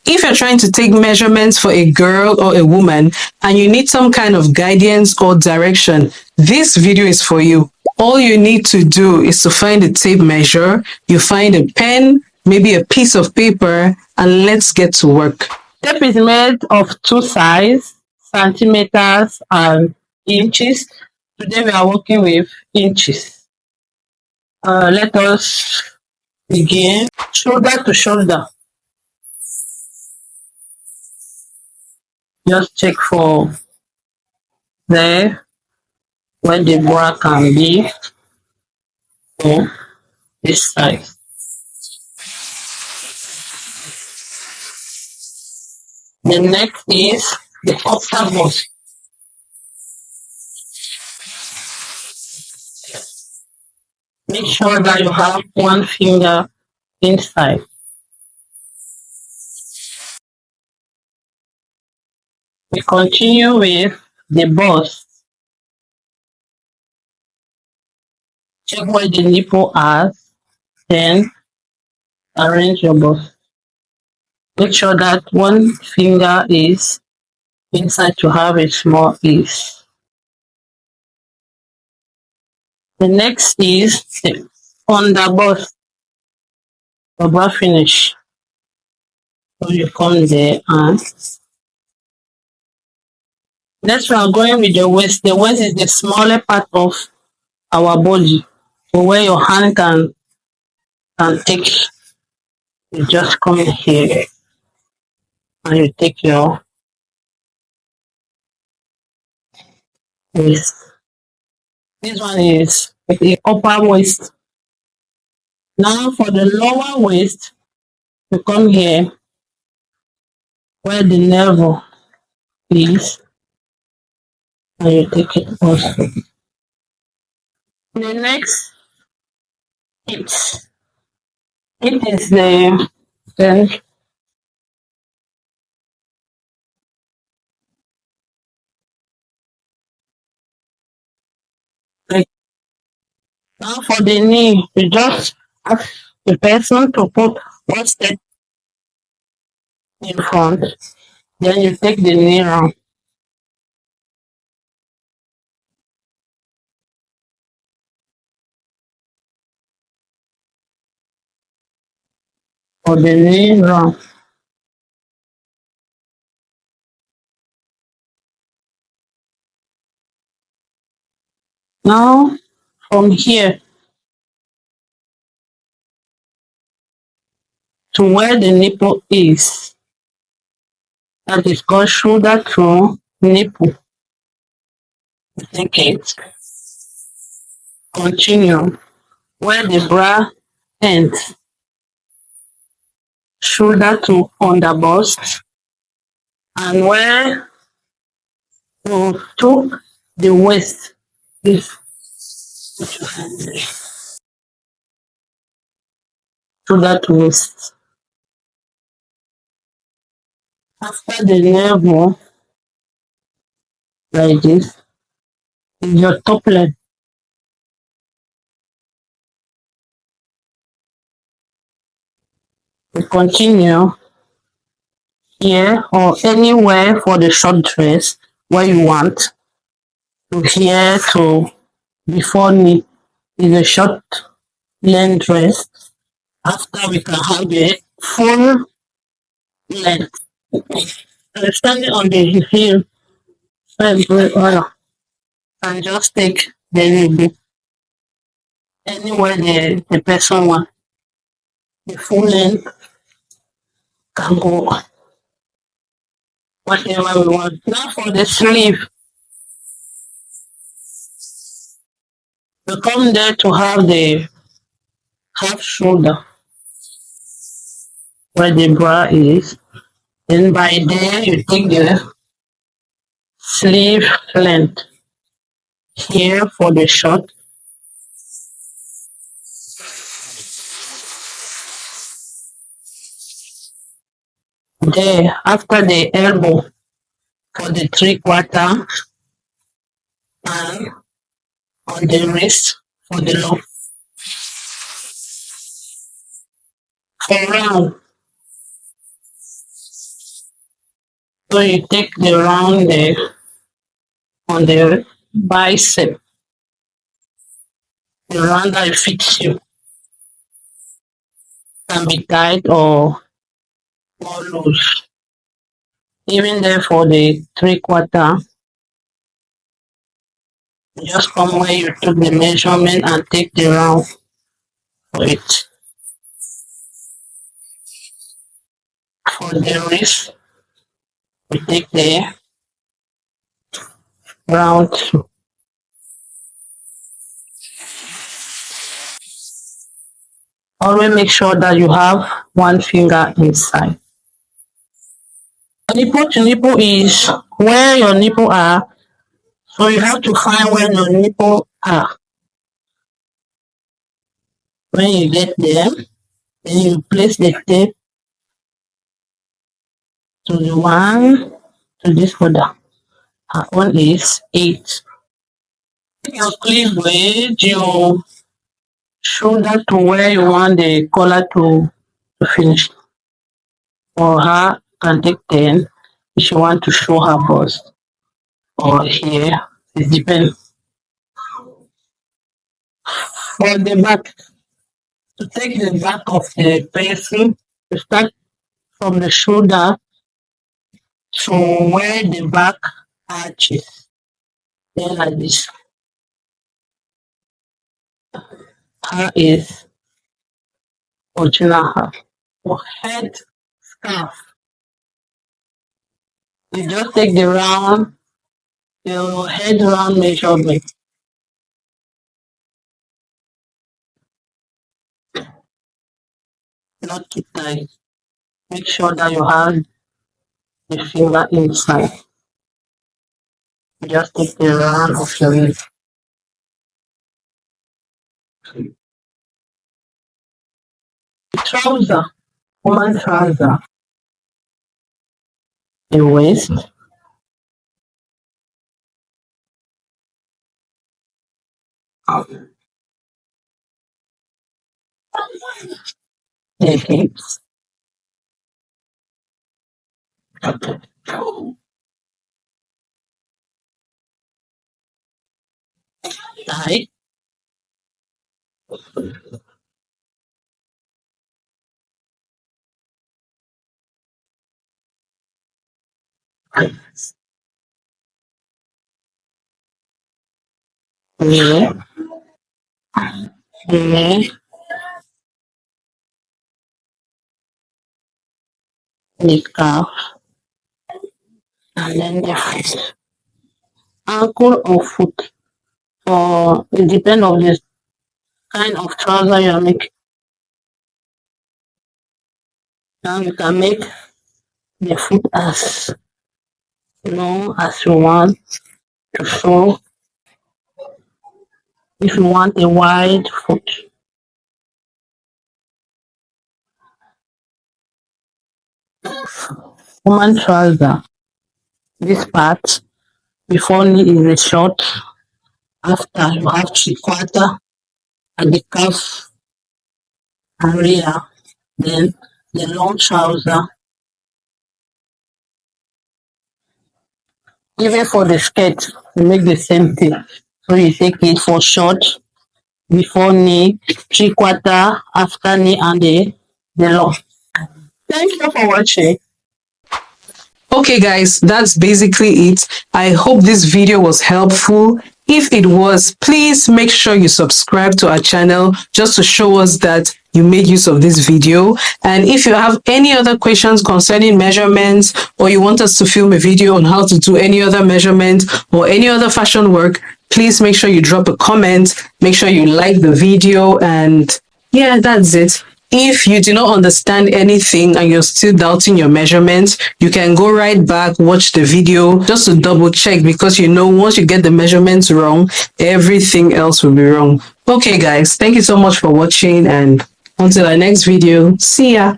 If you're trying to take measurements for a girl or a woman and you need some kind of guidance or direction, this video is for you. All you need to do is to find a tape measure, you find a pen, maybe a piece of paper, and let's get to work. Tape is made of two sides, centimeters and inches. Today we are working with inches. Let us begin. Shoulder to shoulder. Just check for there where the bra can be for this side. The next is the upper bust. Make sure that you have one finger inside. We continue with the bust. Check where the nipple is, then arrange your bust. Make sure that one finger is inside to have a small ease. The next is the under bust, the bra finish. So you come there and next we are going with the waist. The waist is the smaller part of our body. So where your hand can take, you just come here and you take your waist. This one is the upper waist. Now for the lower waist, you come here where the navel is and you take it also. The next hips. It is the then now for the knee, you just ask the person to put one step in front, then you take the knee round. For the knee round. Now from here to where the nipple is, that is called shoulder to nipple. Take it. Continue where the bra ends. Shoulder to under bust, and where you took the waist is shoulder to waist. After the navel, like this, is your top leg. We continue here or anywhere for the short dress where you want. To here to before knee is a short length dress. After we can have a full length. Standing on the heel, and just take the knee anywhere the person wants. The full length can go whatever we want. Now for the sleeve, we come there to have the half shoulder where the bra is. Then by there you take the sleeve length here for the short. There after the elbow for the 3/4 and on the wrist for the long. For round So you take the round there on the bicep, the round that fits you. Can be tight or more loose. Even there for the 3/4, just come where you took the measurement and take the round for it. For the wrist, we take the round. Always make sure that you have one finger inside. Nipple to nipple is where your nipple are, so you have to find where your nipple are. When you get them, then you place the tape to the one to this other. One is 8. Your cleavage, your shoulder to where you want the collar to finish. For her, can take 10 if she want to show her bust. Or here, it depends. For the back, to take the back of the person, to start from the shoulder to where the back arches. Then like this. Her is original hair. For head scarf, you just take the round, your head round measurement. Not too tight. Make sure that you have the finger inside. Just take the round of your head. Trouser, woman trouser, the waist, the hips, thigh, knee, knee, the calf, and then the foot. Ankle or foot. For it depends on the kind of trouser you are making. Now you can make the foot as long as you want to show. If you want a wide foot, woman trouser. This part before knee is a short. After you have 3/4 at the calf area. Then the long trouser. Even for the skirt, you make the same thing. So you take it for short before knee, 3/4 after knee, and the long. Thank you for watching. Okay, guys, that's basically it. I hope this video was helpful. If it was, please make sure you subscribe to our channel just to show us that you made use of this video. And if you have any other questions concerning measurements, or you want us to film a video on how to do any other measurement or any other fashion work, please make sure you drop a comment. Make sure you like the video, and yeah, that's it. If you do not understand anything and you're still doubting your measurements, you can go right back, watch the video just to double check, because you know once you get the measurements wrong, everything else will be wrong. Okay, guys, thank you so much for watching, and until our next video, see ya.